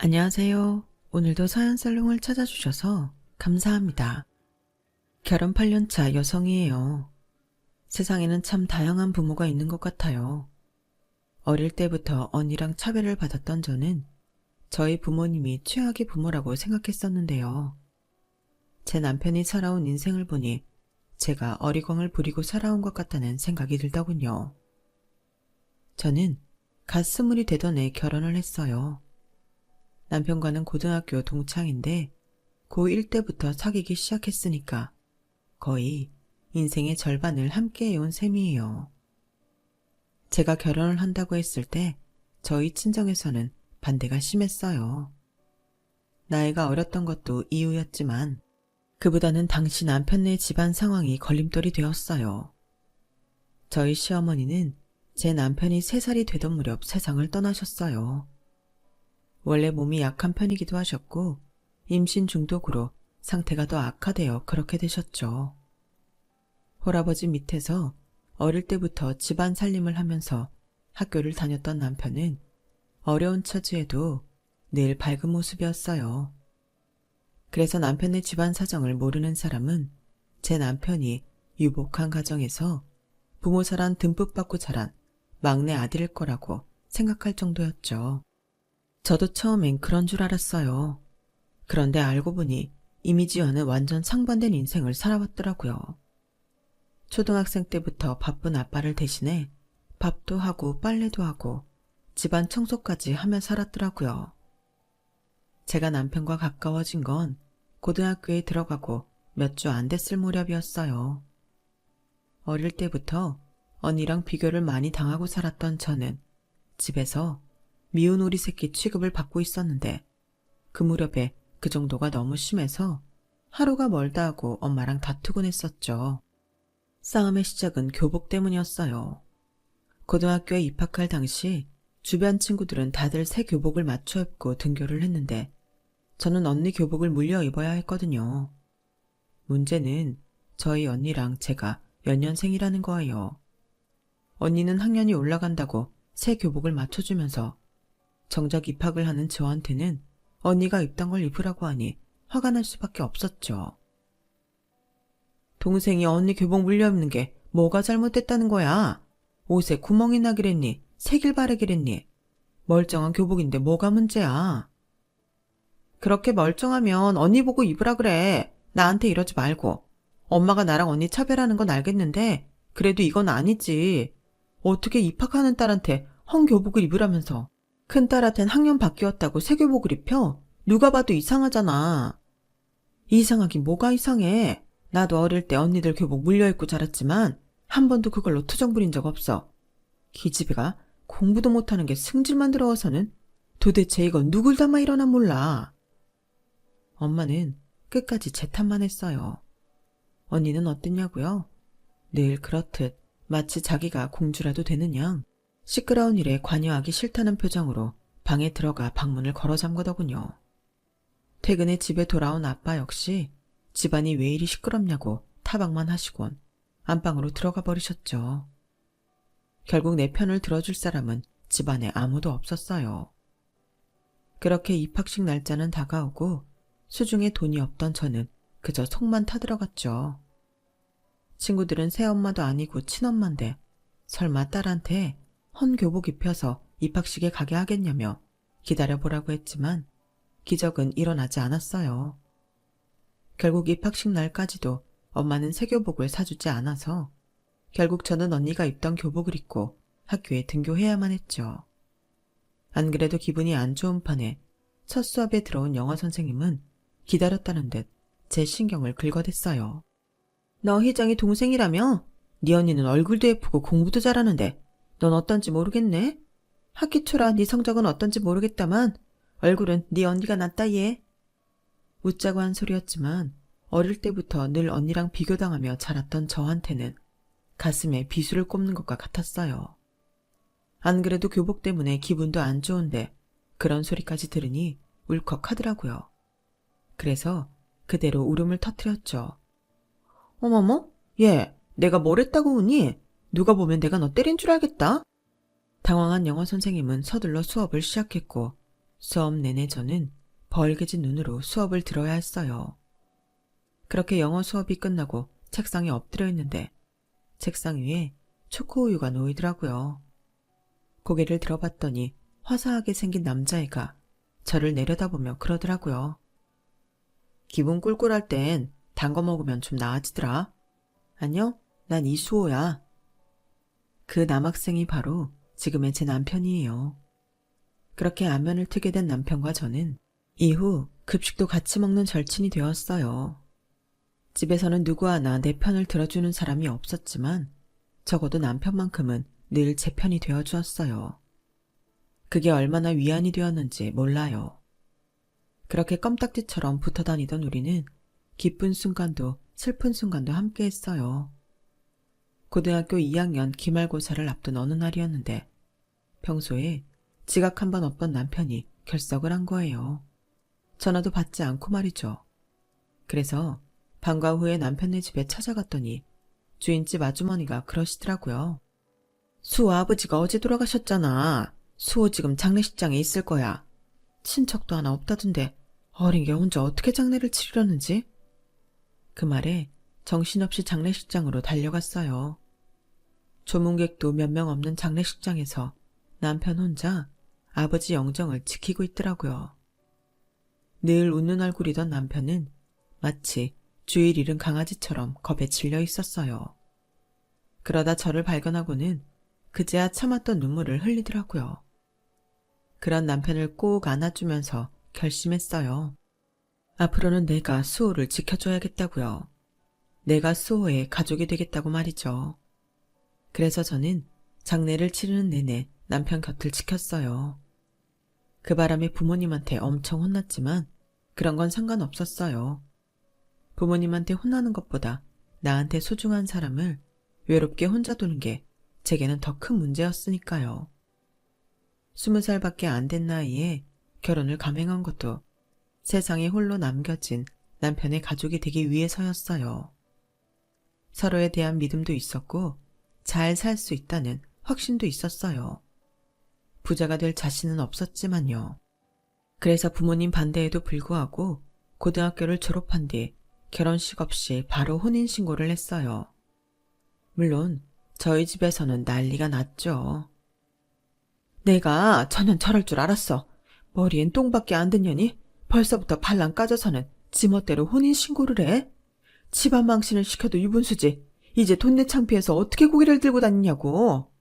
안녕하세요. 오늘도 사연살롱을 찾아주셔서 감사합니다. 결혼 8년차 여성이에요. 세상에는 참 다양한 부모가 있는 것 같아요. 어릴 때부터 언니랑 차별을 받았던 저는 저희 부모님이 최악의 부모라고 생각했었는데요. 제 남편이 살아온 인생을 보니 제가 어리광을 부리고 살아온 것 같다는 생각이 들더군요. 저는 갓 20이 되던 해 결혼을 했어요. 남편과는 고등학교 동창인데 고1 때부터 사귀기 시작했으니까 거의 인생의 절반을 함께 해온 셈이에요. 제가 결혼을 한다고 했을 때 저희 친정에서는 반대가 심했어요. 나이가 어렸던 것도 이유였지만 그보다는 당시 남편네 집안 상황이 걸림돌이 되었어요. 저희 시어머니는 제 남편이 3살이 되던 무렵 세상을 떠나셨어요. 원래 몸이 약한 편이기도 하셨고 임신 중독으로 상태가 더 악화되어 그렇게 되셨죠. 홀아버지 밑에서 어릴 때부터 집안 살림을 하면서 학교를 다녔던 남편은 어려운 처지에도 늘 밝은 모습이었어요. 그래서 남편의 집안 사정을 모르는 사람은 제 남편이 유복한 가정에서 부모 사랑 듬뿍 받고 자란 막내 아들일 거라고 생각할 정도였죠. 저도 처음엔 그런 줄 알았어요. 그런데 알고 보니 이미지와는 완전 상반된 인생을 살아왔더라고요. 초등학생 때부터 바쁜 아빠를 대신해 밥도 하고 빨래도 하고 집안 청소까지 하며 살았더라고요. 제가 남편과 가까워진 건 고등학교에 들어가고 몇 주 안 됐을 무렵이었어요. 어릴 때부터 언니랑 비교를 많이 당하고 살았던 저는 집에서 미운 오리 새끼 취급을 받고 있었는데 그 무렵에 그 정도가 너무 심해서 하루가 멀다 하고 엄마랑 다투곤 했었죠. 싸움의 시작은 교복 때문이었어요. 고등학교에 입학할 당시 주변 친구들은 다들 새 교복을 맞춰 입고 등교를 했는데 저는 언니 교복을 물려 입어야 했거든요. 문제는 저희 언니랑 제가 연년생이라는 거예요. 언니는 학년이 올라간다고 새 교복을 맞춰주면서 정작 입학을 하는 저한테는 언니가 입던 걸 입으라고 하니 화가 날 수밖에 없었죠. 동생이 언니 교복 물려 입는 게 뭐가 잘못됐다는 거야? 옷에 구멍이 나기랬니? 색일 바르기랬니? 멀쩡한 교복인데 뭐가 문제야? 그렇게 멀쩡하면 언니 보고 입으라 그래. 나한테 이러지 말고. 엄마가 나랑 언니 차별하는 건 알겠는데 그래도 이건 아니지. 어떻게 입학하는 딸한테 헝 교복을 입으라면서. 큰딸한텐 학년 바뀌었다고 새 교복을 입혀? 누가 봐도 이상하잖아. 이상하긴 뭐가 이상해. 나도 어릴 때 언니들 교복 물려입고 자랐지만 한 번도 그걸로 투정 부린 적 없어. 기집애가 공부도 못하는 게 승질만 들어와서는 도대체 이건 누굴 닮아 일어나 몰라. 엄마는 끝까지 제 탓만 했어요. 언니는 어땠냐고요? 늘 그렇듯 마치 자기가 공주라도 되는 양 시끄러운 일에 관여하기 싫다는 표정으로 방에 들어가 방문을 걸어 잠그더군요. 퇴근에 집에 돌아온 아빠 역시 집안이 왜 이리 시끄럽냐고 타박만 하시곤 안방으로 들어가 버리셨죠. 결국 내 편을 들어줄 사람은 집안에 아무도 없었어요. 그렇게 입학식 날짜는 다가오고 수중에 돈이 없던 저는 그저 속만 타들어갔죠. 친구들은 새엄마도 아니고 친엄마인데 설마 딸한테 헌 교복 입혀서 입학식에 가게 하겠냐며 기다려보라고 했지만 기적은 일어나지 않았어요. 결국 입학식 날까지도 엄마는 새 교복을 사주지 않아서 결국 저는 언니가 입던 교복을 입고 학교에 등교해야만 했죠. 안 그래도 기분이 안 좋은 판에 첫 수업에 들어온 영어 선생님은 기다렸다는 듯 제 신경을 긁어댔어요. 너 희정이 동생이라며? 네 언니는 얼굴도 예쁘고 공부도 잘하는데 넌 어떤지 모르겠네? 학기 초라 네 성적은 어떤지 모르겠다만 얼굴은 네 언니가 낫다 얘. 웃자고 한 소리였지만 어릴 때부터 늘 언니랑 비교당하며 자랐던 저한테는 가슴에 비수를 꼽는 것과 같았어요. 안 그래도 교복 때문에 기분도 안 좋은데 그런 소리까지 들으니 울컥하더라고요. 그래서 그대로 울음을 터뜨렸죠. 어머머? 얘, 내가 뭘 했다고 우니? 누가 보면 내가 너 때린 줄 알겠다? 당황한 영어 선생님은 서둘러 수업을 시작했고 수업 내내 저는 벌개진 눈으로 수업을 들어야 했어요. 그렇게 영어 수업이 끝나고 책상에 엎드려 있는데 책상 위에 초코우유가 놓이더라고요. 고개를 들어봤더니 화사하게 생긴 남자애가 저를 내려다보며 그러더라고요. 기분 꿀꿀할 땐 단 거 먹으면 좀 나아지더라. 안녕? 난 이수호야. 그 남학생이 바로 지금의 제 남편이에요. 그렇게 안면을 트게 된 남편과 저는 이후 급식도 같이 먹는 절친이 되었어요. 집에서는 누구 하나 내 편을 들어주는 사람이 없었지만 적어도 남편만큼은 늘 제 편이 되어주었어요. 그게 얼마나 위안이 되었는지 몰라요. 그렇게 껌딱지처럼 붙어 다니던 우리는 기쁜 순간도 슬픈 순간도 함께 했어요. 고등학교 2학년 기말고사를 앞둔 어느 날이었는데 평소에 지각 한번 없던 남편이 결석을 한 거예요. 전화도 받지 않고 말이죠. 그래서 방과 후에 남편네 집에 찾아갔더니 주인집 아주머니가 그러시더라고요. 수호 아버지가 어제 돌아가셨잖아. 수호 지금 장례식장에 있을 거야. 친척도 하나 없다던데 어린 게 혼자 어떻게 장례를 치르려는지. 그 말에 정신없이 장례식장으로 달려갔어요. 조문객도 몇 명 없는 장례식장에서 남편 혼자 아버지 영정을 지키고 있더라고요. 늘 웃는 얼굴이던 남편은 마치 주일 잃은 강아지처럼 겁에 질려 있었어요. 그러다 저를 발견하고는 그제야 참았던 눈물을 흘리더라고요. 그런 남편을 꼭 안아주면서 결심했어요. 앞으로는 내가 수호를 지켜줘야겠다고요. 내가 수호의 가족이 되겠다고 말이죠. 그래서 저는 장례를 치르는 내내 남편 곁을 지켰어요. 그 바람에 부모님한테 엄청 혼났지만 그런 건 상관없었어요. 부모님한테 혼나는 것보다 나한테 소중한 사람을 외롭게 혼자 두는 게 제게는 더 큰 문제였으니까요. 20살밖에 안 된 나이에 결혼을 감행한 것도 세상에 홀로 남겨진 남편의 가족이 되기 위해서였어요. 서로에 대한 믿음도 있었고 잘 살 수 있다는 확신도 있었어요. 부자가 될 자신은 없었지만요. 그래서 부모님 반대에도 불구하고 고등학교를 졸업한 뒤 결혼식 없이 바로 혼인신고를 했어요. 물론 저희 집에서는 난리가 났죠. 내가 전혀 저럴 줄 알았어. 머리엔 똥밖에 안 듣냐니 벌써부터 발랑 까져서는 지멋대로 혼인신고를 해? 집안 망신을 시켜도 유분수지. 이제 돈내 창피해서 어떻게 고개를 들고 다니냐고.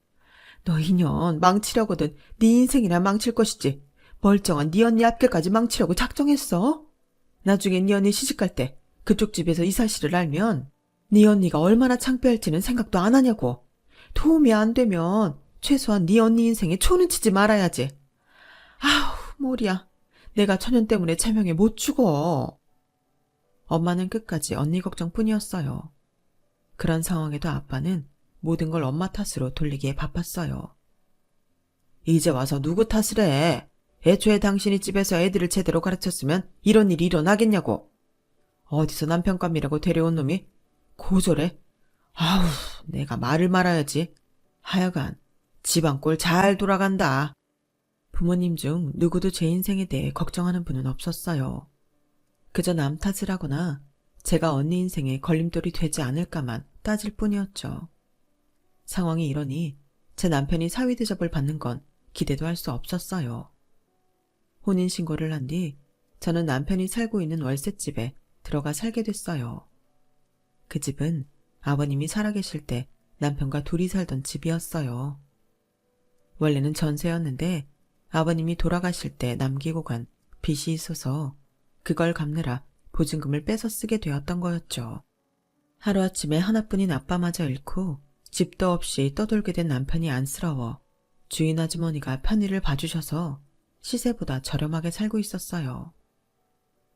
너 인연 망치려거든 네 인생이나 망칠 것이지. 멀쩡한 네 언니 앞길까지 망치려고 작정했어? 나중에 네 언니 시집갈 때 그쪽 집에서 이 사실을 알면 네 언니가 얼마나 창피할지는 생각도 안 하냐고. 도움이 안 되면 최소한 네 언니 인생에 초는 치지 말아야지. 아우 머리야. 내가 천연 때문에 제명에 못 죽어. 엄마는 끝까지 언니 걱정뿐이었어요. 그런 상황에도 아빠는 모든 걸 엄마 탓으로 돌리기에 바빴어요. 이제 와서 누구 탓을 해? 애초에 당신이 집에서 애들을 제대로 가르쳤으면 이런 일이 일어나겠냐고. 어디서 남편감이라고 데려온 놈이 고졸해? 아우, 내가 말을 말아야지. 하여간 집안 꼴 잘 돌아간다. 부모님 중 누구도 제 인생에 대해 걱정하는 분은 없었어요. 그저 남 탓을 하거나 제가 언니 인생에 걸림돌이 되지 않을까만 따질 뿐이었죠. 상황이 이러니 제 남편이 사위 대접을 받는 건 기대도 할 수 없었어요. 혼인신고를 한 뒤 저는 남편이 살고 있는 월세집에 들어가 살게 됐어요. 그 집은 아버님이 살아계실 때 남편과 둘이 살던 집이었어요. 원래는 전세였는데 아버님이 돌아가실 때 남기고 간 빚이 있어서 그걸 갚느라 보증금을 빼서 쓰게 되었던 거였죠. 하루아침에 하나뿐인 아빠마저 잃고 집도 없이 떠돌게 된 남편이 안쓰러워 주인 아주머니가 편의를 봐주셔서 시세보다 저렴하게 살고 있었어요.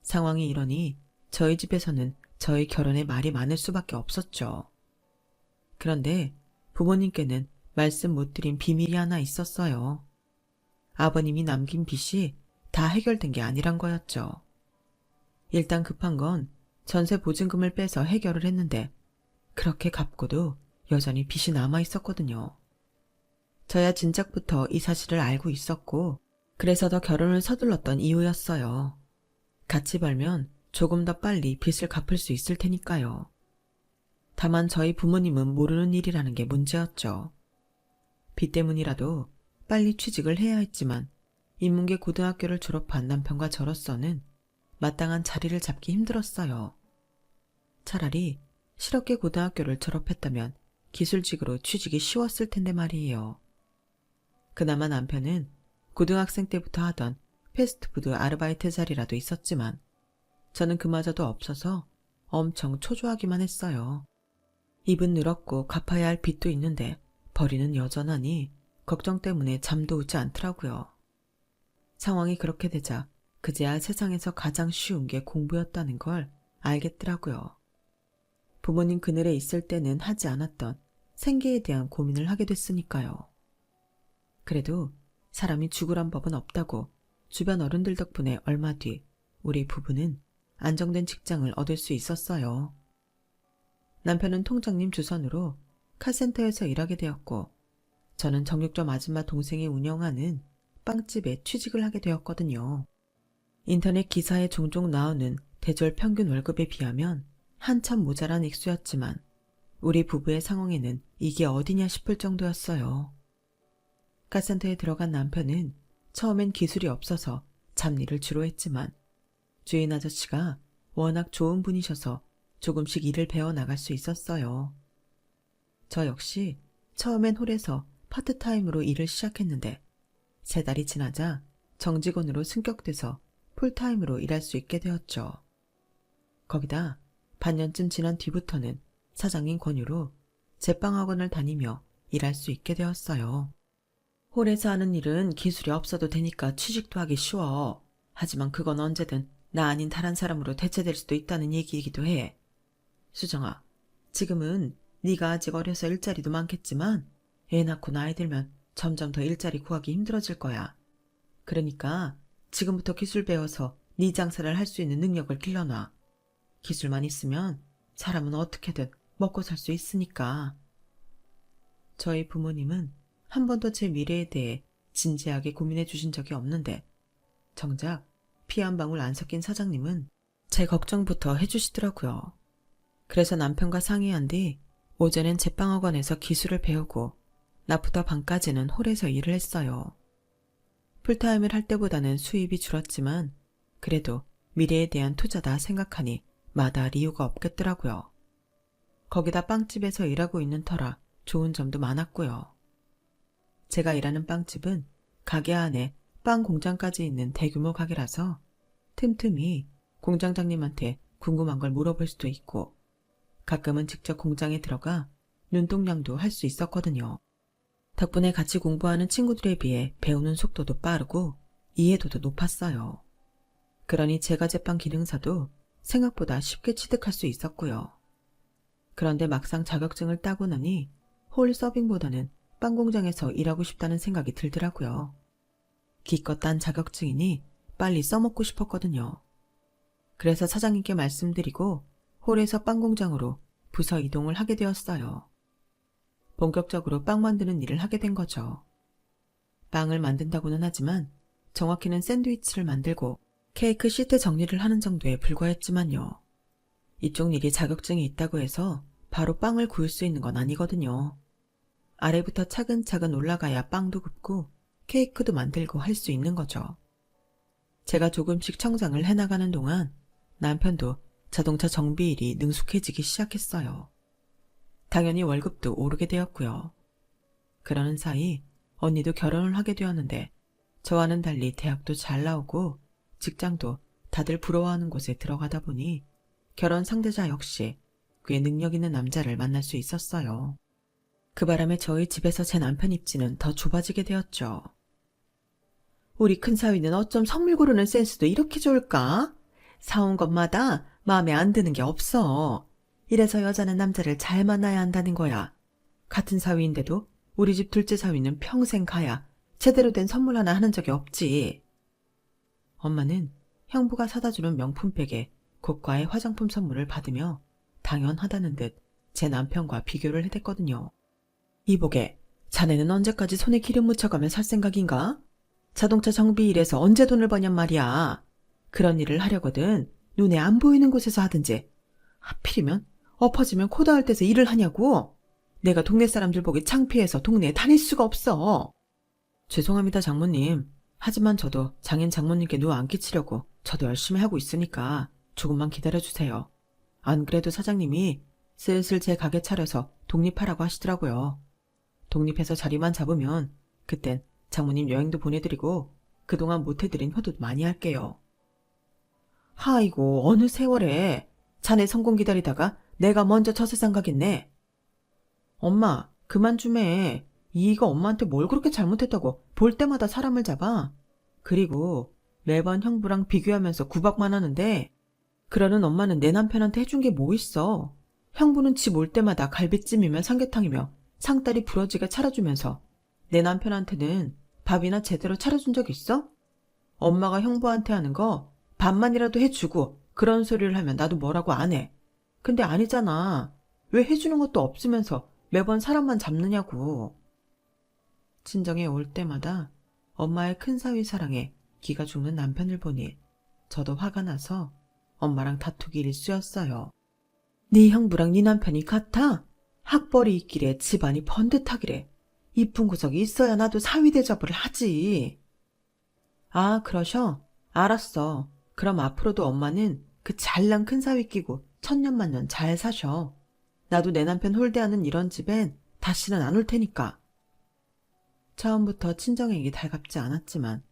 상황이 이러니 저희 집에서는 저희 결혼에 말이 많을 수밖에 없었죠. 그런데 부모님께는 말씀 못 드린 비밀이 하나 있었어요. 아버님이 남긴 빚이 다 해결된 게 아니란 거였죠. 일단 급한 건 전세 보증금을 빼서 해결을 했는데 그렇게 갚고도 여전히 빚이 남아 있었거든요. 저야 진작부터 이 사실을 알고 있었고 그래서 더 결혼을 서둘렀던 이유였어요. 같이 벌면 조금 더 빨리 빚을 갚을 수 있을 테니까요. 다만 저희 부모님은 모르는 일이라는 게 문제였죠. 빚 때문이라도 빨리 취직을 해야 했지만 인문계 고등학교를 졸업한 남편과 저로서는 마땅한 자리를 잡기 힘들었어요. 차라리 실업계 고등학교를 졸업했다면 기술직으로 취직이 쉬웠을 텐데 말이에요. 그나마 남편은 고등학생 때부터 하던 패스트푸드 아르바이트 자리라도 있었지만 저는 그마저도 없어서 엄청 초조하기만 했어요. 입은 늘었고 갚아야 할 빚도 있는데 벌이는 여전하니 걱정 때문에 잠도 오지 않더라고요. 상황이 그렇게 되자 그제야 세상에서 가장 쉬운 게 공부였다는 걸 알겠더라고요. 부모님 그늘에 있을 때는 하지 않았던 생계에 대한 고민을 하게 됐으니까요. 그래도 사람이 죽으란 법은 없다고 주변 어른들 덕분에 얼마 뒤 우리 부부는 안정된 직장을 얻을 수 있었어요. 남편은 통장님 주선으로 카센터에서 일하게 되었고 저는 정육점 아줌마 동생이 운영하는 빵집에 취직을 하게 되었거든요. 인터넷 기사에 종종 나오는 대졸 평균 월급에 비하면 한참 모자란 액수였지만 우리 부부의 상황에는 이게 어디냐 싶을 정도였어요. 카센터에 들어간 남편은 처음엔 기술이 없어서 잡일을 주로 했지만 주인 아저씨가 워낙 좋은 분이셔서 조금씩 일을 배워나갈 수 있었어요. 저 역시 처음엔 홀에서 파트타임으로 일을 시작했는데 3달이 지나자 정직원으로 승격돼서 풀타임으로 일할 수 있게 되었죠. 거기다 반년쯤 지난 뒤부터는 사장님 권유로 제빵학원을 다니며 일할 수 있게 되었어요. 홀에서 하는 일은 기술이 없어도 되니까 취직도 하기 쉬워. 하지만 그건 언제든 나 아닌 다른 사람으로 대체될 수도 있다는 얘기이기도 해. 수정아, 지금은 네가 아직 어려서 일자리도 많겠지만 애 낳고 나이 들면 점점 더 일자리 구하기 힘들어질 거야. 그러니까 지금부터 기술 배워서 네 장사를 할 수 있는 능력을 길러놔. 기술만 있으면 사람은 어떻게든 먹고 살 수 있으니까. 저희 부모님은 한 번도 제 미래에 대해 진지하게 고민해 주신 적이 없는데 정작 피 한 방울 안 섞인 사장님은 제 걱정부터 해주시더라고요. 그래서 남편과 상의한 뒤 오전엔 제빵학원에서 기술을 배우고 낮부터 밤까지는 홀에서 일을 했어요. 풀타임을 할 때보다는 수입이 줄었지만 그래도 미래에 대한 투자다 생각하니 마다할 이유가 없겠더라고요. 거기다 빵집에서 일하고 있는 터라 좋은 점도 많았고요. 제가 일하는 빵집은 가게 안에 빵 공장까지 있는 대규모 가게라서 틈틈이 공장장님한테 궁금한 걸 물어볼 수도 있고 가끔은 직접 공장에 들어가 눈동냥도 할 수 있었거든요. 덕분에 같이 공부하는 친구들에 비해 배우는 속도도 빠르고 이해도도 높았어요. 그러니 제과 제빵 기능사도 생각보다 쉽게 취득할 수 있었고요. 그런데 막상 자격증을 따고 나니 홀 서빙보다는 빵 공장에서 일하고 싶다는 생각이 들더라고요. 기껏 딴 자격증이니 빨리 써먹고 싶었거든요. 그래서 사장님께 말씀드리고 홀에서 빵 공장으로 부서 이동을 하게 되었어요. 본격적으로 빵 만드는 일을 하게 된 거죠. 빵을 만든다고는 하지만 정확히는 샌드위치를 만들고 케이크 시트 정리를 하는 정도에 불과했지만요. 이쪽 일이 자격증이 있다고 해서 바로 빵을 구울 수 있는 건 아니거든요. 아래부터 차근차근 올라가야 빵도 굽고 케이크도 만들고 할 수 있는 거죠. 제가 조금씩 청장을 해나가는 동안 남편도 자동차 정비 일이 능숙해지기 시작했어요. 당연히 월급도 오르게 되었고요. 그러는 사이 언니도 결혼을 하게 되었는데 저와는 달리 대학도 잘 나오고 직장도 다들 부러워하는 곳에 들어가다 보니 결혼 상대자 역시 꽤 능력 있는 남자를 만날 수 있었어요. 그 바람에 저희 집에서 제 남편 입지는 더 좁아지게 되었죠. 우리 큰사위는 어쩜 성물 고르는 센스도 이렇게 좋을까? 사온 것마다 마음에 안 드는 게 없어. 이래서 여자는 남자를 잘 만나야 한다는 거야. 같은 사위인데도 우리 집 둘째 사위는 평생 가야 제대로 된 선물 하나 하는 적이 없지. 엄마는 형부가 사다 주는 명품백에 고가의 화장품 선물을 받으며 당연하다는 듯 제 남편과 비교를 해댔거든요. 이보게, 자네는 언제까지 손에 기름 묻혀가며 살 생각인가? 자동차 정비 일해서 언제 돈을 버냔 말이야. 그런 일을 하려거든 눈에 안 보이는 곳에서 하든지. 하필이면 엎어지면 코 닿을 데서 일을 하냐고. 내가 동네 사람들 보기 창피해서 동네에 다닐 수가 없어. 죄송합니다, 장모님. 하지만 저도 장인 장모님께 누워 안 끼치려고 저도 열심히 하고 있으니까 조금만 기다려주세요. 안 그래도 사장님이 슬슬 제 가게 차려서 독립하라고 하시더라고요. 독립해서 자리만 잡으면 그땐 장모님 여행도 보내드리고 그동안 못해드린 효도 많이 할게요. 아이고, 어느 세월에 자네 성공 기다리다가 내가 먼저 저 세상 가겠네. 엄마, 그만 좀 해. 이이가 엄마한테 뭘 그렇게 잘못했다고 볼 때마다 사람을 잡아. 그리고 매번 형부랑 비교하면서 구박만 하는데 그러는 엄마는 내 남편한테 해준 게 뭐 있어. 형부는 집 올 때마다 갈비찜이며 삼계탕이며 상다리 부러지게 차려주면서 내 남편한테는 밥이나 제대로 차려준 적 있어? 엄마가 형부한테 하는 거 밥만이라도 해주고 그런 소리를 하면 나도 뭐라고 안 해. 근데 아니잖아. 왜 해주는 것도 없으면서 매번 사람만 잡느냐고. 친정에 올 때마다 엄마의 큰 사위 사랑에 기가 죽는 남편을 보니 저도 화가 나서 엄마랑 다투기 일쑤였어요. 네 형부랑 네 남편이 같아? 학벌이 있기래 집안이 번듯하기래. 이쁜 구석이 있어야 나도 사위 대접을 하지. 아, 그러셔? 알았어. 그럼 앞으로도 엄마는 그 잘난 큰 사위 끼고 천년만년 잘 사셔. 나도 내 남편 홀대하는 이런 집엔 다시는 안 올 테니까. 처음부터 친정에게 달갑지 않았지만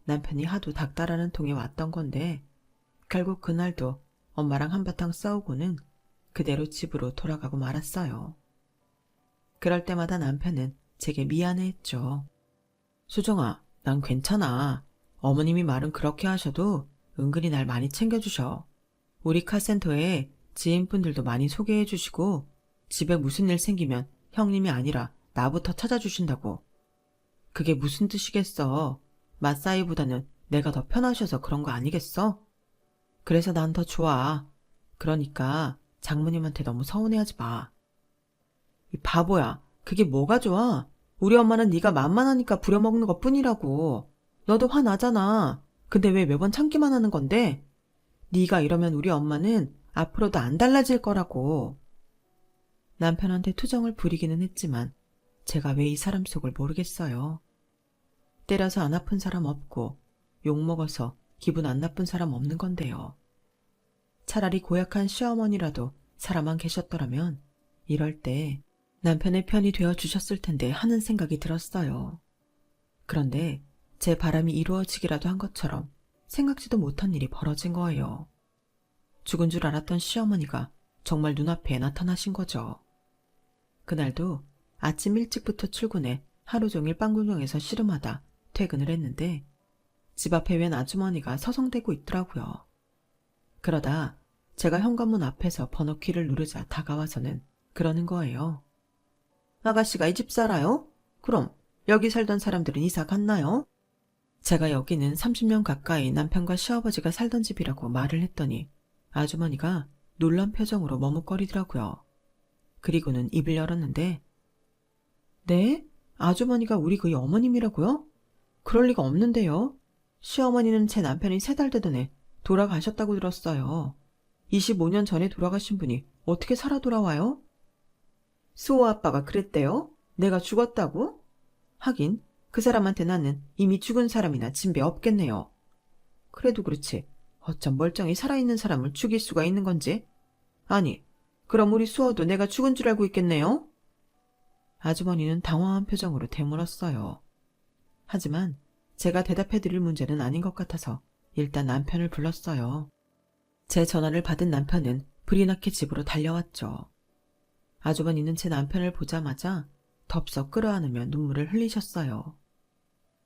남편이 하도 닥달하는 통에 왔던 건데 결국 그날도 엄마랑 한바탕 싸우고는 그대로 집으로 돌아가고 말았어요. 그럴 때마다 남편은 제게 미안해했죠. 수정아, 난 괜찮아. 어머님이 말은 그렇게 하셔도 은근히 날 많이 챙겨주셔. 우리 카센터에 지인분들도 많이 소개해 주시고 집에 무슨 일 생기면 형님이 아니라 나부터 찾아주신다고. 그게 무슨 뜻이겠어. 맞사이보다는 내가 더 편하셔서 그런 거 아니겠어? 그래서 난 더 좋아. 그러니까 장모님한테 너무 서운해하지 마. 이 바보야. 그게 뭐가 좋아? 우리 엄마는 네가 만만하니까 부려먹는 것뿐이라고. 너도 화나잖아. 근데 왜 매번 참기만 하는 건데? 네가 이러면 우리 엄마는 앞으로도 안 달라질 거라고. 남편한테 투정을 부리기는 했지만 제가 왜 이 사람 속을 모르겠어요. 때려서 안 아픈 사람 없고 욕먹어서 기분 안 나쁜 사람 없는 건데요. 차라리 고약한 시어머니라도 살아만 계셨더라면 이럴 때 남편의 편이 되어주셨을 텐데 하는 생각이 들었어요. 그런데 제 바람이 이루어지기라도 한 것처럼 생각지도 못한 일이 벌어진 거예요. 죽은 줄 알았던 시어머니가 정말 눈앞에 나타나신 거죠. 그날도 아침 일찍부터 출근해 하루 종일 빵구녕에서 씨름하다 퇴근을 했는데 집 앞에 웬 아주머니가 서성대고 있더라고요. 그러다 제가 현관문 앞에서 번호키를 누르자 다가와서는 그러는 거예요. 아가씨가 이 집 살아요? 그럼 여기 살던 사람들은 이사 갔나요? 제가 여기는 30년 가까이 남편과 시아버지가 살던 집이라고 말을 했더니 아주머니가 놀란 표정으로 머뭇거리더라고요. 그리고는 입을 열었는데 네? 아주머니가 우리 그 어머님이라고요? 그럴 리가 없는데요. 시어머니는 제 남편이 3달 되던 해 돌아가셨다고 들었어요. 25년 전에 돌아가신 분이 어떻게 살아 돌아와요? 수호 아빠가 그랬대요? 내가 죽었다고? 하긴 그 사람한테 나는 이미 죽은 사람이나 진배 없겠네요. 그래도 그렇지 어쩜 멀쩡히 살아있는 사람을 죽일 수가 있는 건지. 아니, 그럼 우리 수호도 내가 죽은 줄 알고 있겠네요? 아주머니는 당황한 표정으로 되물었어요. 하지만 제가 대답해드릴 문제는 아닌 것 같아서 일단 남편을 불렀어요. 제 전화를 받은 남편은 불이 나게 집으로 달려왔죠. 아주머니는 제 남편을 보자마자 덥석 끌어안으며 눈물을 흘리셨어요.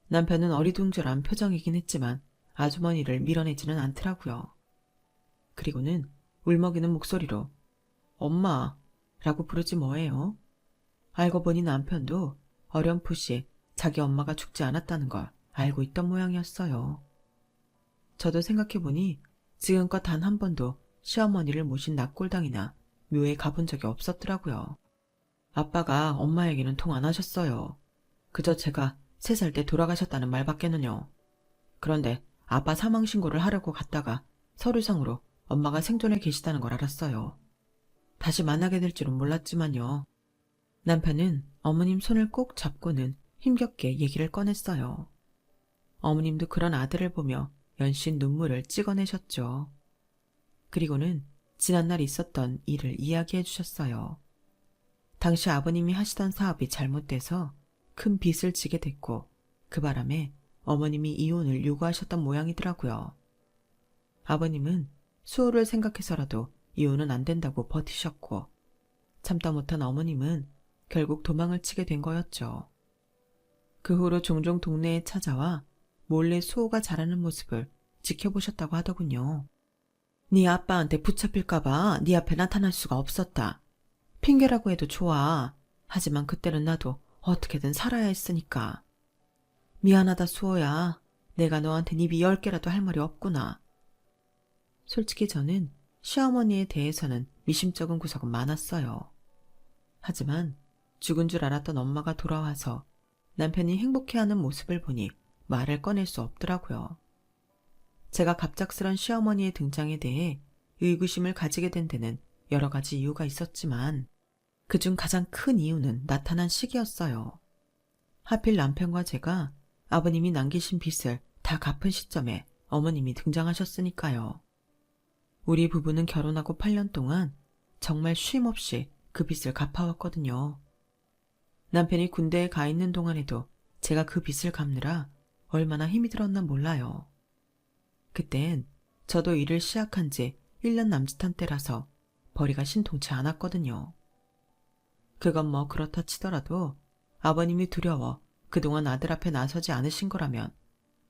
남편은 어리둥절한 표정이긴 했지만 아주머니를 밀어내지는 않더라고요. 그리고는 울먹이는 목소리로 엄마 라고 부르지 뭐예요. 알고 보니 남편도 어렴풋이 자기 엄마가 죽지 않았다는 걸 알고 있던 모양이었어요. 저도 생각해보니 지금껏 단 한 번도 시어머니를 모신 납골당이나 묘에 가본 적이 없었더라고요. 아빠가 엄마에게는 통 안 하셨어요. 그저 제가 3살 때 돌아가셨다는 말밖에는요. 그런데 아빠 사망 신고를 하려고 갔다가 서류상으로 엄마가 생존해 계시다는 걸 알았어요. 다시 만나게 될 줄은 몰랐지만요. 남편은 어머님 손을 꼭 잡고는 힘겹게 얘기를 꺼냈어요. 어머님도 그런 아들을 보며 연신 눈물을 찍어내셨죠. 그리고는 지난날 있었던 일을 이야기해 주셨어요. 당시 아버님이 하시던 사업이 잘못돼서 큰 빚을 지게 됐고 그 바람에 어머님이 이혼을 요구하셨던 모양이더라고요. 아버님은 수호를 생각해서라도 이혼은 안 된다고 버티셨고 참다 못한 어머님은 결국 도망을 치게 된 거였죠. 그 후로 종종 동네에 찾아와 몰래 수호가 자라는 모습을 지켜보셨다고 하더군요. 네 아빠한테 붙잡힐까봐 네 앞에 나타날 수가 없었다. 핑계라고 해도 좋아. 하지만 그때는 나도 어떻게든 살아야 했으니까. 미안하다 수호야. 내가 너한테 입이 10개라도 할 말이 없구나. 솔직히 저는 시어머니에 대해서는 미심쩍은 구석은 많았어요. 하지만 죽은 줄 알았던 엄마가 돌아와서 남편이 행복해하는 모습을 보니 말을 꺼낼 수 없더라고요. 제가 갑작스런 시어머니의 등장에 대해 의구심을 가지게 된 데는 여러 가지 이유가 있었지만 그중 가장 큰 이유는 나타난 시기였어요. 하필 남편과 제가 아버님이 남기신 빚을 다 갚은 시점에 어머님이 등장하셨으니까요. 우리 부부는 결혼하고 8년 동안 정말 쉼없이 그 빚을 갚아왔거든요. 남편이 군대에 가 있는 동안에도 제가 그 빚을 갚느라 얼마나 힘이 들었나 몰라요. 그땐 저도 일을 시작한 지 1년 남짓한 때라서 벌이가 신통치 않았거든요. 그건 뭐 그렇다 치더라도 아버님이 두려워 그동안 아들 앞에 나서지 않으신 거라면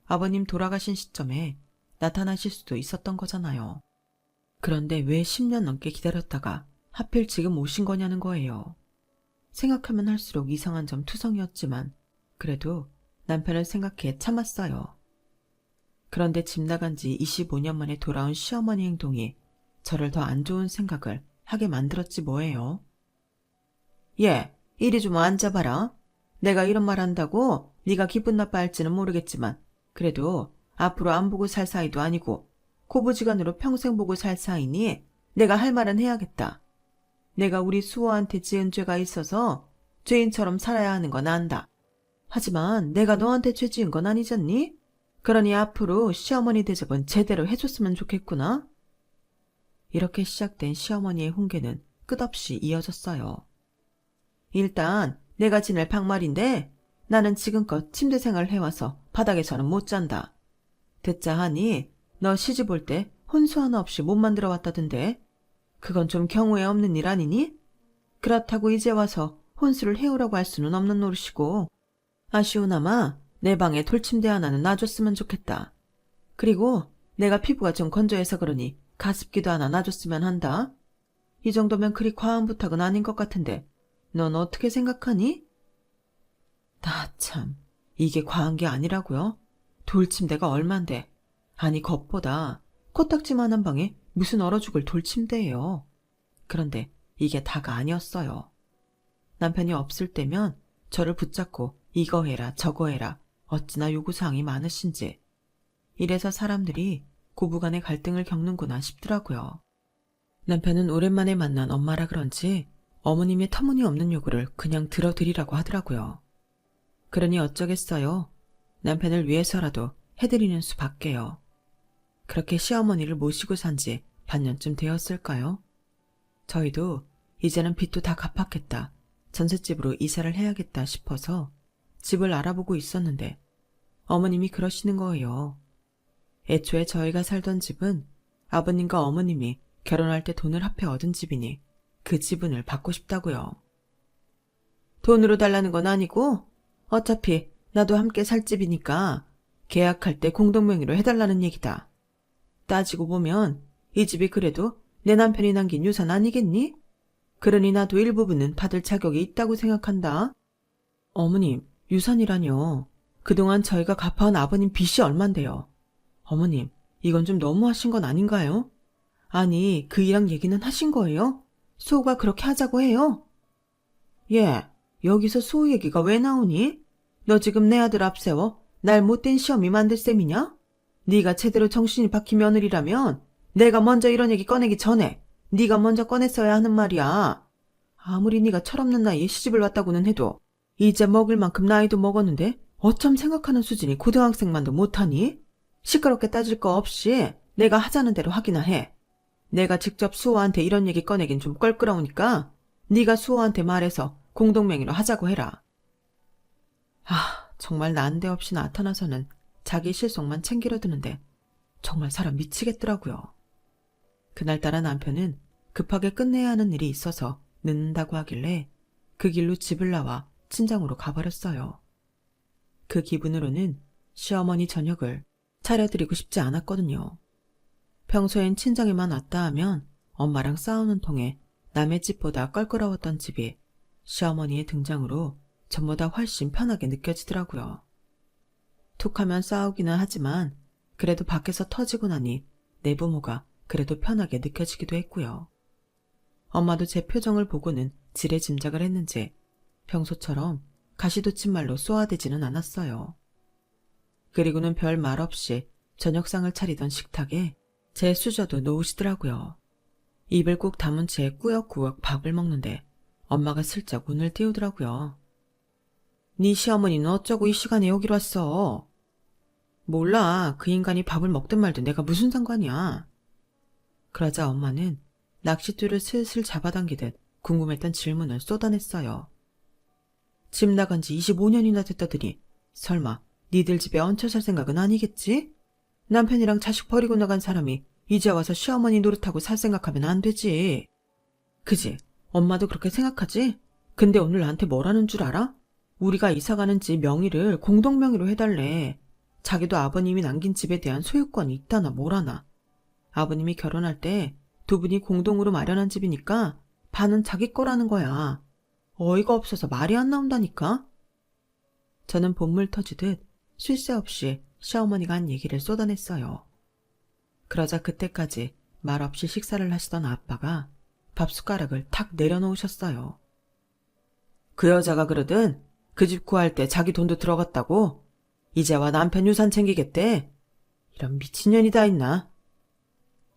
아버님 돌아가신 시점에 나타나실 수도 있었던 거잖아요. 그런데 왜 10년 넘게 기다렸다가 하필 지금 오신 거냐는 거예요. 생각하면 할수록 이상한 점 투성이었지만 그래도 남편을 생각해 참았어요. 그런데 집 나간 지 25년 만에 돌아온 시어머니 행동이 저를 더 안 좋은 생각을 하게 만들었지 뭐예요. 얘, 이리 좀 앉아봐라. 내가 이런 말 한다고 네가 기분 나빠할지는 모르겠지만 그래도 앞으로 안 보고 살 사이도 아니고 고부지간으로 평생 보고 살 사이니 내가 할 말은 해야겠다. 내가 우리 수호한테 지은 죄가 있어서 죄인처럼 살아야 하는 건 안다. 하지만 내가 너한테 죄 지은 건 아니잖니? 그러니 앞으로 시어머니 대접은 제대로 해줬으면 좋겠구나. 이렇게 시작된 시어머니의 훈계는 끝없이 이어졌어요. 일단 내가 지낼 방말인데 나는 지금껏 침대 생활을 해와서 바닥에서는 못 잔다. 듣자 하니 너 시집 올 때 혼수 하나 없이 못 만들어 왔다던데 그건 좀 경우에 없는 일 아니니? 그렇다고 이제 와서 혼수를 해오라고 할 수는 없는 노릇이고 아쉬우나마 내 방에 돌침대 하나는 놔줬으면 좋겠다. 그리고 내가 피부가 좀 건조해서 그러니 가습기도 하나 놔줬으면 한다. 이 정도면 그리 과한 부탁은 아닌 것 같은데 넌 어떻게 생각하니? 나 참, 이게 과한 게 아니라고요? 돌침대가 얼만데. 아니 겉보다 코딱지만한 방에 무슨 얼어 죽을 돌침대예요. 그런데 이게 다가 아니었어요. 남편이 없을 때면 저를 붙잡고 이거 해라 저거 해라 어찌나 요구사항이 많으신지. 이래서 사람들이 고부간의 갈등을 겪는구나 싶더라고요. 남편은 오랜만에 만난 엄마라 그런지 어머님의 터무니없는 요구를 그냥 들어드리라고 하더라고요. 그러니 어쩌겠어요. 남편을 위해서라도 해드리는 수밖에요. 그렇게 시어머니를 모시고 산 지 반년쯤 되었을까요? 저희도 이제는 빚도 다 갚았겠다. 전셋집으로 이사를 해야겠다 싶어서 집을 알아보고 있었는데 어머님이 그러시는 거예요. 애초에 저희가 살던 집은 아버님과 어머님이 결혼할 때 돈을 합해 얻은 집이니 그 지분을 받고 싶다고요. 돈으로 달라는 건 아니고 어차피 나도 함께 살 집이니까 계약할 때 공동명의로 해달라는 얘기다. 따지고 보면 이 집이 그래도 내 남편이 남긴 유산 아니겠니? 그러니 나도 일부분은 받을 자격이 있다고 생각한다. 어머님, 유산이라뇨. 그동안 저희가 갚아온 아버님 빚이 얼만데요. 어머님, 이건 좀 너무하신 건 아닌가요? 아니, 그 이랑 얘기는 하신 거예요? 수호가 그렇게 하자고 해요? 예, 여기서 수호 얘기가 왜 나오니? 너 지금 내 아들 앞세워 날 못된 시험이 만들 셈이냐? 네가 제대로 정신이 박힌 며느리라면 내가 먼저 이런 얘기 꺼내기 전에 네가 먼저 꺼냈어야 하는 말이야. 아무리 네가 철없는 나이에 시집을 왔다고는 해도 이제 먹을 만큼 나이도 먹었는데 어쩜 생각하는 수준이 고등학생만도 못하니? 시끄럽게 따질 거 없이 내가 하자는 대로 하기나 해. 내가 직접 수호한테 이런 얘기 꺼내긴 좀 껄끄러우니까 네가 수호한테 말해서 공동명의로 하자고 해라. 정말 난데없이 나타나서는 자기 실속만 챙기려 드는데 정말 사람 미치겠더라고요. 그날따라 남편은 급하게 끝내야 하는 일이 있어서 늦는다고 하길래 그 길로 집을 나와 친정으로 가버렸어요. 그 기분으로는 시어머니 저녁을 차려드리고 싶지 않았거든요. 평소엔 친정에만 왔다 하면 엄마랑 싸우는 통에 남의 집보다 껄끄러웠던 집이 시어머니의 등장으로 전보다 훨씬 편하게 느껴지더라고요. 툭하면 싸우기는 하지만 그래도 밖에서 터지고 나니 내 부모가 그래도 편하게 느껴지기도 했고요. 엄마도 제 표정을 보고는 지레 짐작을 했는지 평소처럼 가시돋친 말로 쏘아대지는 않았어요. 그리고는 별 말 없이 저녁상을 차리던 식탁에 제 수저도 놓으시더라고요. 입을 꾹 다문 채 꾸역꾸역 밥을 먹는데 엄마가 슬쩍 눈을 띄우더라고요. 네 시어머니는 어쩌고 이 시간에 여기로 왔어? 몰라. 그 인간이 밥을 먹든 말든 내가 무슨 상관이야. 그러자 엄마는 낚싯줄을 슬슬 잡아당기듯 궁금했던 질문을 쏟아냈어요. 집 나간 지 25년이나 됐다더니 설마 니들 집에 얹혀 살 생각은 아니겠지? 남편이랑 자식 버리고 나간 사람이 이제 와서 시어머니 노릇하고 살 생각하면 안 되지. 그지? 엄마도 그렇게 생각하지? 근데 오늘 나한테 뭐라는 줄 알아? 우리가 이사가는 집 명의를 공동명의로 해달래. 자기도 아버님이 남긴 집에 대한 소유권이 있다나 뭐라나. 아버님이 결혼할 때 두 분이 공동으로 마련한 집이니까 반은 자기 거라는 거야. 어이가 없어서 말이 안 나온다니까. 저는 본물 터지듯 쉴 새 없이 시어머니가 한 얘기를 쏟아냈어요. 그러자 그때까지 말 없이 식사를 하시던 아빠가 밥숟가락을 탁 내려놓으셨어요. 그 여자가 그러든 그 집 구할 때 자기 돈도 들어갔다고? 이제와 남편 유산 챙기겠대? 이런 미친년이 다 있나?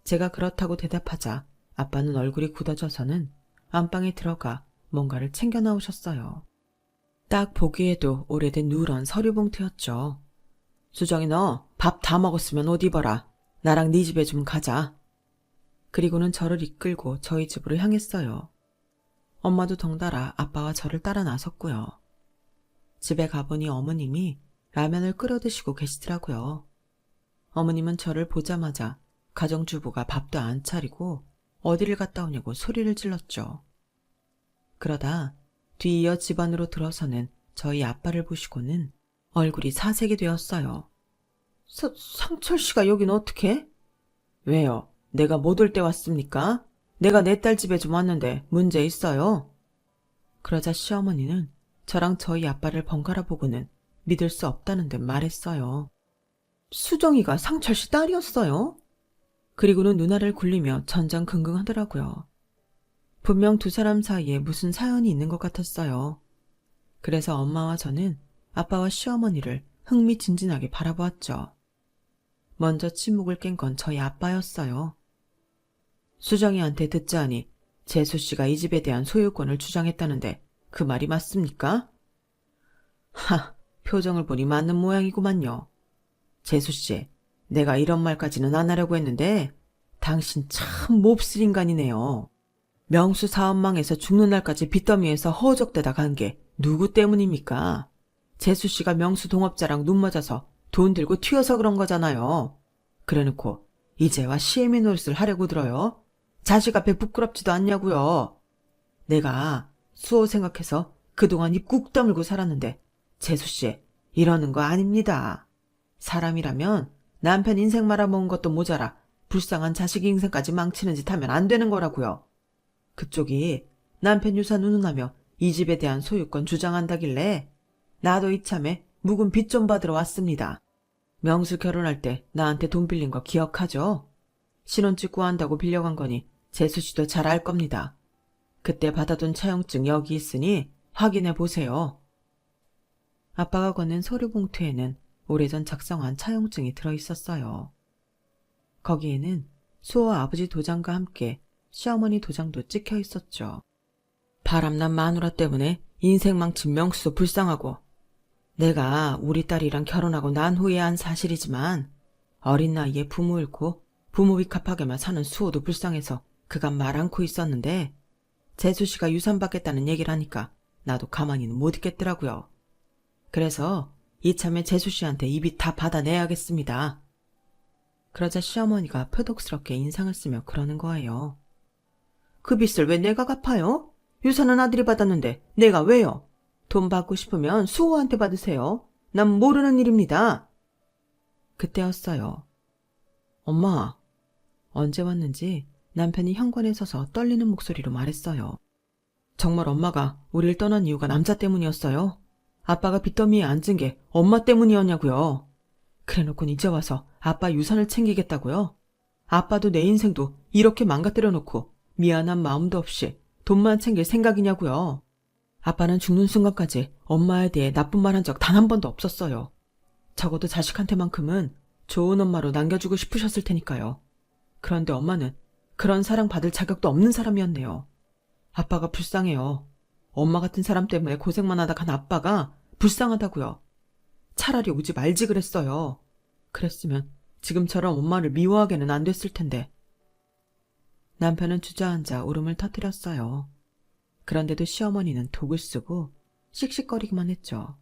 제가 그렇다고 대답하자 아빠는 얼굴이 굳어져서는 안방에 들어가 뭔가를 챙겨 나오셨어요. 딱 보기에도 오래된 누런 서류 봉투였죠. 수정이 너 밥 다 먹었으면 옷 입어라. 나랑 네 집에 좀 가자. 그리고는 저를 이끌고 저희 집으로 향했어요. 엄마도 덩달아 아빠와 저를 따라 나섰고요. 집에 가보니 어머님이 라면을 끓여 드시고 계시더라고요. 어머님은 저를 보자마자 가정주부가 밥도 안 차리고 어디를 갔다 오냐고 소리를 질렀죠. 그러다 뒤이어 집 안으로 들어서는 저희 아빠를 보시고는 얼굴이 사색이 되었어요. 상철 씨가 여긴 어떻게? 왜요? 내가 못 올 때 왔습니까? 내가 내 딸 집에 좀 왔는데 문제 있어요? 그러자 시어머니는 저랑 저희 아빠를 번갈아 보고는 믿을 수 없다는 듯 말했어요. 수정이가 상철 씨 딸이었어요? 그리고는 눈알을 굴리며 전전긍긍하더라고요. 분명 두 사람 사이에 무슨 사연이 있는 것 같았어요. 그래서 엄마와 저는 아빠와 시어머니를 흥미진진하게 바라보았죠. 먼저 침묵을 깬 건 저희 아빠였어요. 수정이한테 듣자하니 재수씨가 이 집에 대한 소유권을 주장했다는데 그 말이 맞습니까? 표정을 보니 맞는 모양이구만요. 재수씨, 내가 이런 말까지는 안 하려고 했는데 당신 참 몹쓸 인간이네요. 명수 사업망에서 죽는 날까지 빚더미에서 허우적대다 간 게 누구 때문입니까? 재수씨가 명수 동업자랑 눈 맞아서 돈 들고 튀어서 그런 거잖아요. 그래놓고 이제와 시애미 노릇을 하려고 들어요? 자식 앞에 부끄럽지도 않냐고요. 내가 수호 생각해서 그동안 입 꾹 다물고 살았는데 재수씨 이러는 거 아닙니다. 사람이라면 남편 인생 말아먹은 것도 모자라 불쌍한 자식 인생까지 망치는 짓 하면 안 되는 거라고요. 그쪽이 남편 유산 운운하며 이 집에 대한 소유권 주장한다길래 나도 이참에 묵은 빚 좀 받으러 왔습니다. 명수 결혼할 때 나한테 돈 빌린 거 기억하죠? 신혼집 구한다고 빌려간 거니 재수씨도 잘 알 겁니다. 그때 받아둔 차용증 여기 있으니 확인해 보세요. 아빠가 건넨 서류 봉투에는 오래전 작성한 차용증이 들어있었어요. 거기에는 수호 아버지 도장과 함께 시어머니 도장도 찍혀 있었죠. 바람난 마누라 때문에 인생 망친 명수도 불쌍하고, 내가 우리 딸이랑 결혼하고 난 후에 한 사실이지만 어린 나이에 부모 잃고 부모비 갚하게만 사는 수호도 불쌍해서 그간 말 않고 있었는데, 재수씨가 유산 받겠다는 얘기를 하니까 나도 가만히는 못 있겠더라고요. 그래서 이참에 재수씨한테 입이 다 받아내야겠습니다. 그러자 시어머니가 표독스럽게 인상을 쓰며 그러는 거예요. 그 빚을 왜 내가 갚아요? 유산은 아들이 받았는데 내가 왜요? 돈 받고 싶으면 수호한테 받으세요. 난 모르는 일입니다. 그때였어요. 엄마, 언제 왔는지 남편이 현관에 서서 떨리는 목소리로 말했어요. 정말 엄마가 우릴 떠난 이유가 남자 때문이었어요? 아빠가 빚더미에 앉은 게 엄마 때문이었냐고요? 그래놓고 이제 와서 아빠 유산을 챙기겠다고요? 아빠도 내 인생도 이렇게 망가뜨려 놓고 미안한 마음도 없이 돈만 챙길 생각이냐고요? 아빠는 죽는 순간까지 엄마에 대해 나쁜 말 한 적 단 한 번도 없었어요. 적어도 자식한테만큼은 좋은 엄마로 남겨주고 싶으셨을 테니까요. 그런데 엄마는 그런 사랑 받을 자격도 없는 사람이었네요. 아빠가 불쌍해요. 엄마 같은 사람 때문에 고생만 하다 간 아빠가 불쌍하다고요. 차라리 오지 말지 그랬어요. 그랬으면 지금처럼 엄마를 미워하게는 안 됐을 텐데. 남편은 주저앉아 울음을 터뜨렸어요. 그런데도 시어머니는 독을 쓰고 씩씩거리기만 했죠.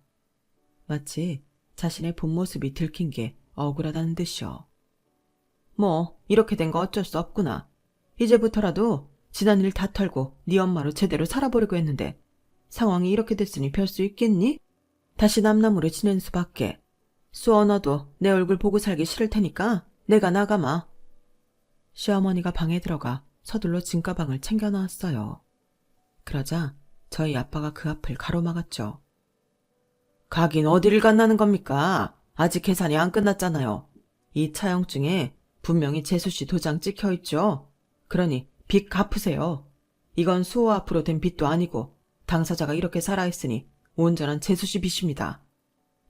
마치 자신의 본 모습이 들킨 게 억울하다는 듯이요. 뭐 이렇게 된 거 어쩔 수 없구나. 이제부터라도 지난 일 다 털고 네 엄마로 제대로 살아보려고 했는데 상황이 이렇게 됐으니 별 수 있겠니? 다시 남남으로 지낸 수밖에. 수어 너도 내 얼굴 보고 살기 싫을 테니까 내가 나가마. 시어머니가 방에 들어가 서둘러 짐가방을 챙겨 나왔어요. 그러자 저희 아빠가 그 앞을 가로막았죠. 가긴 어디를 간다는 겁니까? 아직 계산이 안 끝났잖아요. 이 차용증에 분명히 재수씨 도장 찍혀있죠. 그러니 빚 갚으세요. 이건 수호 앞으로 된 빚도 아니고 당사자가 이렇게 살아있으니 온전한 재수씨 빚입니다.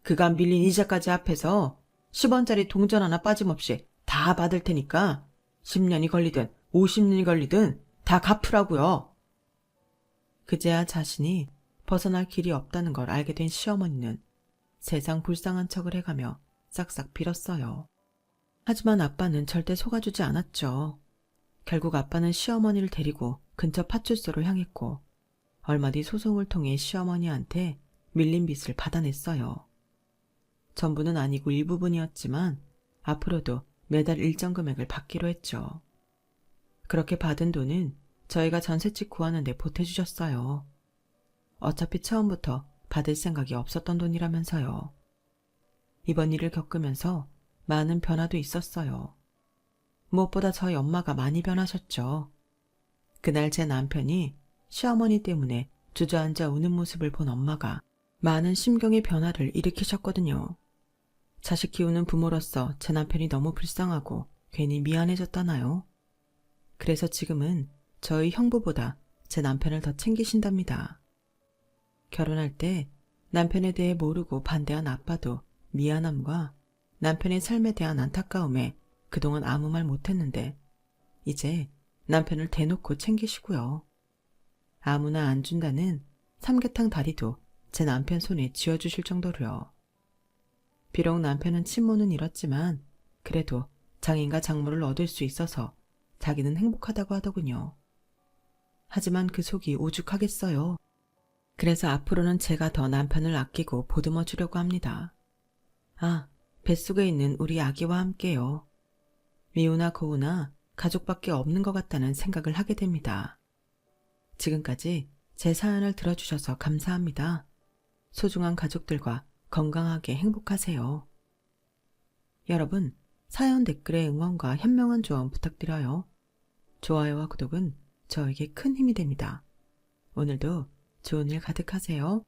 그간 밀린 이자까지 합해서 10원짜리 동전 하나 빠짐없이 다 받을 테니까 10년이 걸리든 50년이 걸리든 다 갚으라고요. 그제야 자신이 벗어날 길이 없다는 걸 알게 된 시어머니는 세상 불쌍한 척을 해가며 싹싹 빌었어요. 하지만 아빠는 절대 속아주지 않았죠. 결국 아빠는 시어머니를 데리고 근처 파출소를 향했고 얼마 뒤 소송을 통해 시어머니한테 밀린 빚을 받아냈어요. 전부는 아니고 일부분이었지만 앞으로도 매달 일정 금액을 받기로 했죠. 그렇게 받은 돈은 저희가 전셋집 구하는 데 보태주셨어요. 어차피 처음부터 받을 생각이 없었던 돈이라면서요. 이번 일을 겪으면서 많은 변화도 있었어요. 무엇보다 저희 엄마가 많이 변하셨죠. 그날 제 남편이 시어머니 때문에 주저앉아 우는 모습을 본 엄마가 많은 심경의 변화를 일으키셨거든요. 자식 키우는 부모로서 제 남편이 너무 불쌍하고 괜히 미안해졌다나요? 그래서 지금은 저희 형부보다 제 남편을 더 챙기신답니다. 결혼할 때 남편에 대해 모르고 반대한 아빠도 미안함과 남편의 삶에 대한 안타까움에 그동안 아무 말 못했는데 이제 남편을 대놓고 챙기시고요. 아무나 안 준다는 삼계탕 다리도 제 남편 손에 쥐어주실 정도로요. 비록 남편은 친모는 잃었지만 그래도 장인과 장모를 얻을 수 있어서 자기는 행복하다고 하더군요. 하지만 그 속이 오죽하겠어요. 그래서 앞으로는 제가 더 남편을 아끼고 보듬어 주려고 합니다. 아, 뱃속에 있는 우리 아기와 함께요. 미우나 고우나 가족밖에 없는 것 같다는 생각을 하게 됩니다. 지금까지 제 사연을 들어주셔서 감사합니다. 소중한 가족들과 건강하게 행복하세요. 여러분, 사연 댓글에 응원과 현명한 조언 부탁드려요. 좋아요와 구독은 저에게 큰 힘이 됩니다. 오늘도 좋은 일 가득하세요.